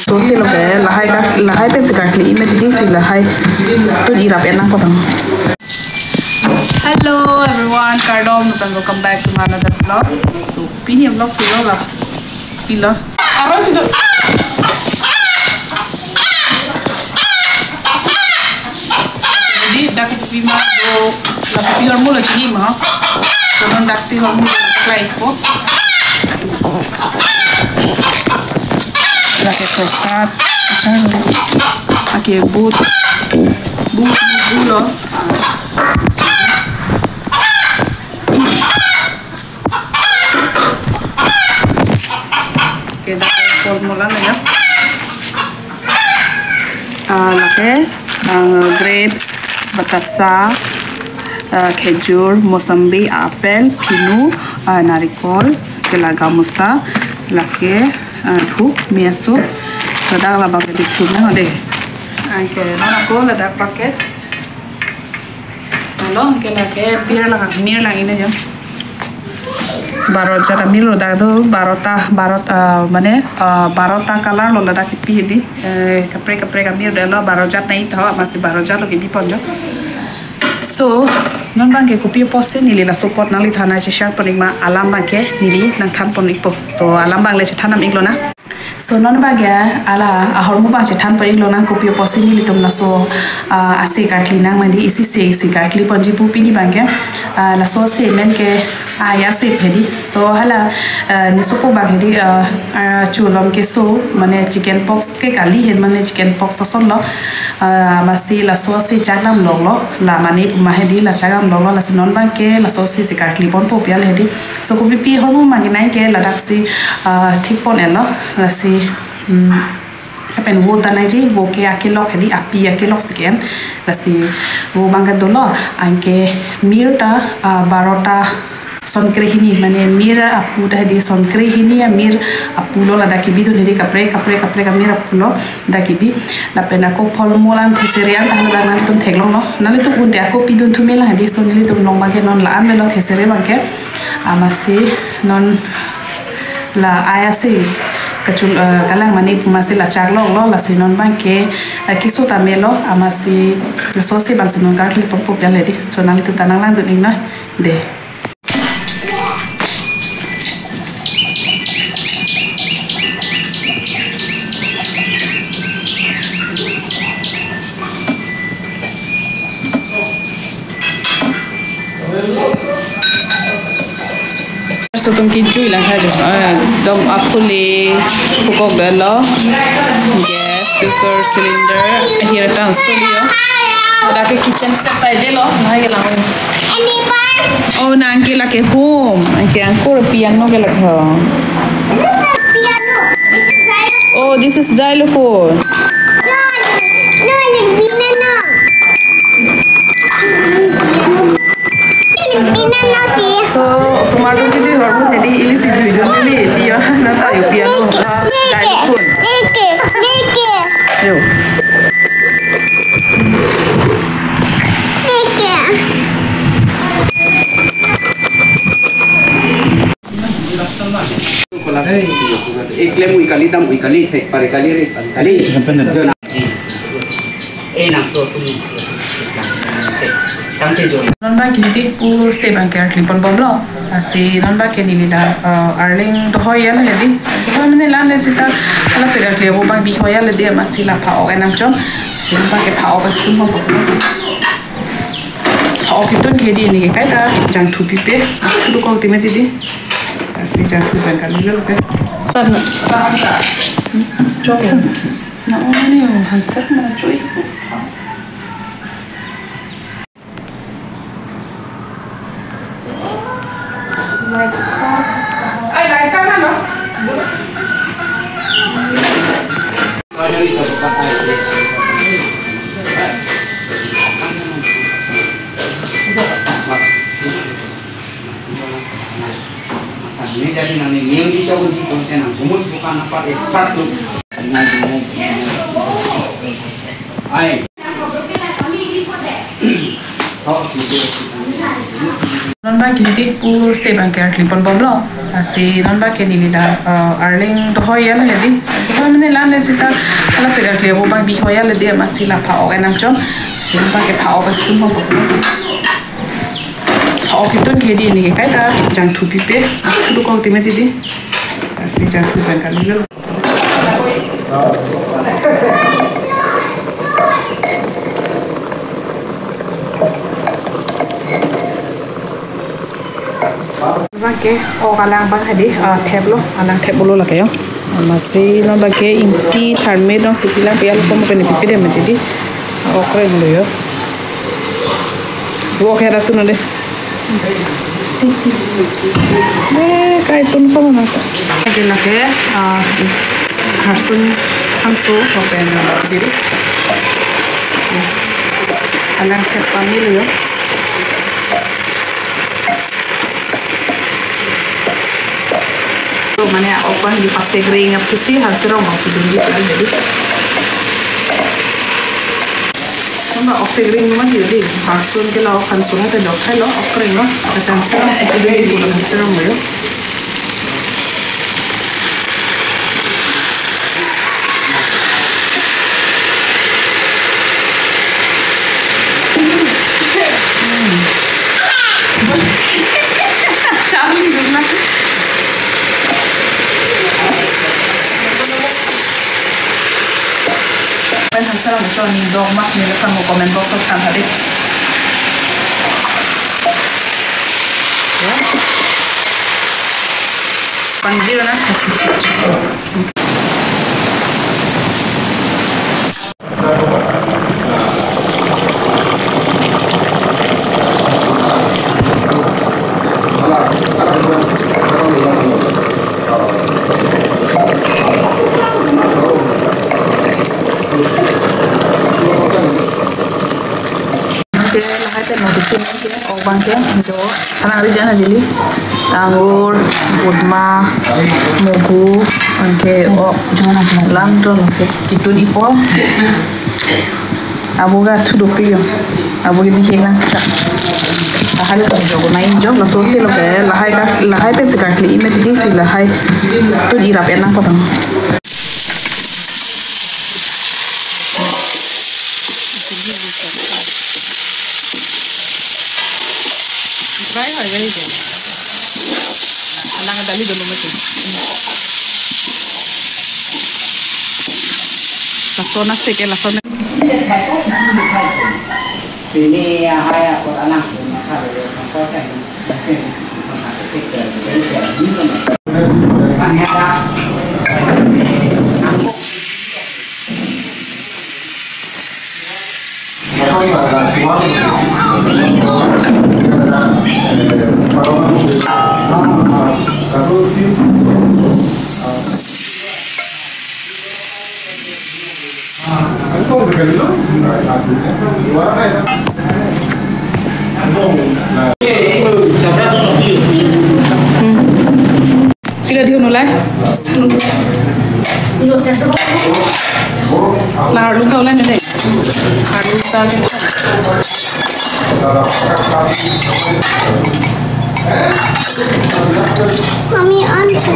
số xí là cái là hai bên cả kỹ mấy tí xí là hai tôi đi làm em có thằng. Hello everyone, Cardom and welcome back to another vlog. So pini vlog video lah, pila. Apa sih tu? Jadi dah pipi mah do, dah pipi hormon lah jadi mah. Kalau dah si hormon lain ko. Lagi prostat, macam ni. Aki but loh. Kita formula ni ya. Lagi grapes, batasa, khejur, mosambi, apel, pinu, narikol, kelagamusa, lagi thu miasu, ladang labang di thuna deh. Angke, nona ko ladang paket. Halo, angke lagi bir lagi ini ya. Barot jada milo dado barota mane barota color lo lada kipi di kapre kamir delo barojat nai thaw masih barojat lo kipi ponjo so non bang ke kopi poste nili la support nali thana che share poningma alam bang ke nili nang tham ponipo so alam bang le che thanam iglo na so non bang ya ala ahormu bang che tham poniglo na kopi poste nili tumna so ase katli nang mandi isi se katli ponji pu pini bang ke la so se men ke ya se phedi so hala nisopo bagedi chulom ke so mane chicken pox ke kali hen mane chicken pox asol lo masi la so se chagam lo la mane mahedi la chagam lo la sinon bang ke la so se katli pon po pial hedi so ko pi hormo mangi nai ke la daksi thik pon elo la si pen wo tanai ji wo ke akilok hedi api akilok sekian la si wo bangga dolo angke mirta barota sonkrehini mane mira apu dah di sonkrehini ya mir apulo la dakibi do niri kapre kamira apulo dakibi la pena ko polmolan theserian tang la nan tum theglong no nali tu unte ako pidun thumela hadi sonili tum long bage non la amelo thesere bangke amasi non la ayase kacul kalang mani masih la chaglong lo la sinon bangke kiso tamelo amasi so se bang sinon karli pompo piale di so nali tu tanang lang tu ning na de so tum ki chui la khajo dom akule pukok dalo gas cooker cylinder here tan studio da ke kitchen side delo nahi la oh nang ki la ke home ke ankor piano ke la kha oh this is xylophone so sumaru jadi hormon jadi ilisi video jadi dia nata piano xylophone yo Iklem ikali tam ikali pare kali enak so tu non ba kini pu se bang ke klipon boblo asi non ba ke ni da arling to hoyal hedi ko mane lan le sita ala se ga klebo bang bi hoyal de masi la phao ga nam chom sin ba ke phao ba sum mo phao ki ton ke di ni ke kai ta jang thu pi pe tu ko ti me di asi jang thu ban kan lo pe na chom na oni o han sak na choi like kan no saya bisa pakai ini jadi nanti yang bisa uji konten umum bukan apa satu ai non ba kini pu se bang ke klipon bomlo asi non ba ke ni da arling to hoyal hedi to mane lan le sita ala se ga klebo bang bi hoyal de masi la pa o enam chom sin ba ke pa o ba sum bo pa o ki ton ke di ni ke kai ta jang thu pi pe tu ko ti me ti di asi jang thu ban ka lo Bangke kalang bang hadi table alang table la kayo masih no bangke inti tharme dong sipilang pial ko mo pipi de metidi okre nglo yo wo kera tu no de kai tun ko na ta ke la ke harsun hamso open diri alang ke pamilo yo mana open di pasti kering apa sih harus ramah tu dulu jadi sama open kering memang jadi harus kita akan surat ada dokter lo kering lo kesan seram itu dulu bukan seram lo Sekarang macam ni dong mak ni lepas mau komen box kan tadi. Ya. Panggil na. Bangke jo karena ada jana jeli anggur budma mogu angke langdo itu ipo abuga tudo piyo abuga bihe lang sika ahal to jogo na injo la sosial be lahai pe sekali ime di si lahai tu ira pe nang potong alang dali dulu macam la zona se que la zona ini ya ayah anak Kira dia nulai. Lah lu kau lain ni. Harus tak kita. Mami ancu.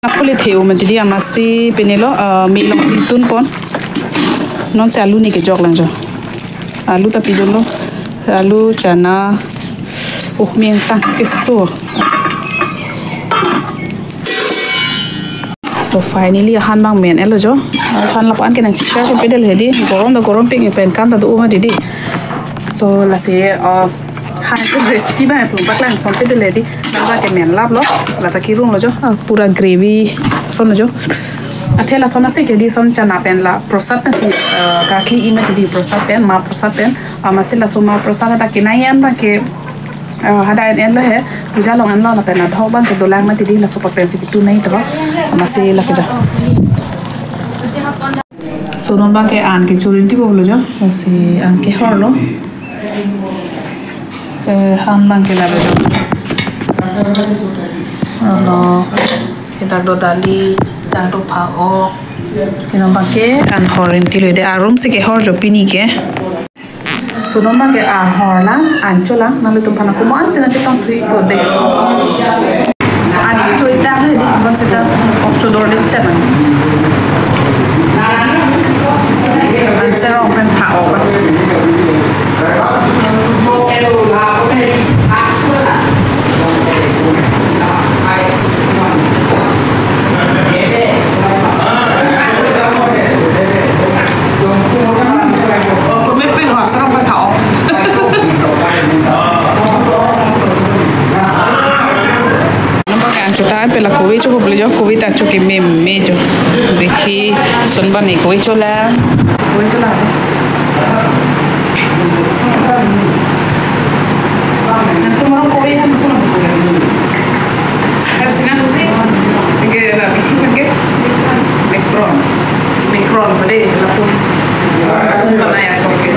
Aku lihat heo menjadi masih penelo melong situn pon. Non se alu ni ke jog lanjo. Alu tapi dulu alu chana mientang keso. So finally han bang men elo jo. Han lapan ke nang chicha ko pedal hedi gorom ping pen kan ta do ma didi. So la se han ke recipe ba pun baklan kon pedal hedi nang ba ke men lab lo la ta kirung lo jo pura gravy son jo. Athela sona se jadi son chana pen la prosat na si kakli ime di prosat pen ma prosat pen amasila soma prosat ta kinayan ta ke hada en la hai puja long an la pen adho ban to dolang ma di la super pen si tu nahi to amasila ke ja so non ba ke an ke churin ti bolo jo si an ke hor lo han bang ke la jo lo kita do dali dan do phao kino bangke an horin tilo de arum se ke hor jo pini ke Sunoma ke ahorla anchola nale tumpana ko mo an sina chitang thui ko de sa ani choi ta le di kon sita okchodor de chana an sero pen pa o pela Covid cho beli jo Covid tak cuki meme jo beti sonban ni Covid chola nanti mau Covid ham semua harus dengan nanti ke la beti ke Mikron pada lapun mana ya soke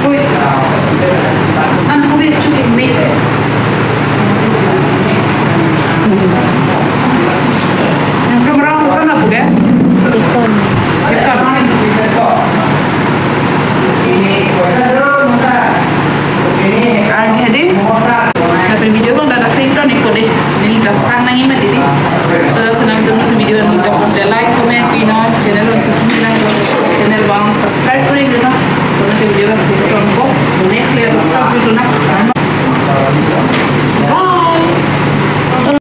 Covid an Covid cuki meme yang kemarau kan apa ke? Ikan. Jadi, dapat video bang dah free kan ikut deh. Ini dah sang nangi mati deh. So senang tu mesti video ni dah like, comment, channel on channel bang subscribe kau ini kan. Kalau video bang free kan kau, next level tak video nak.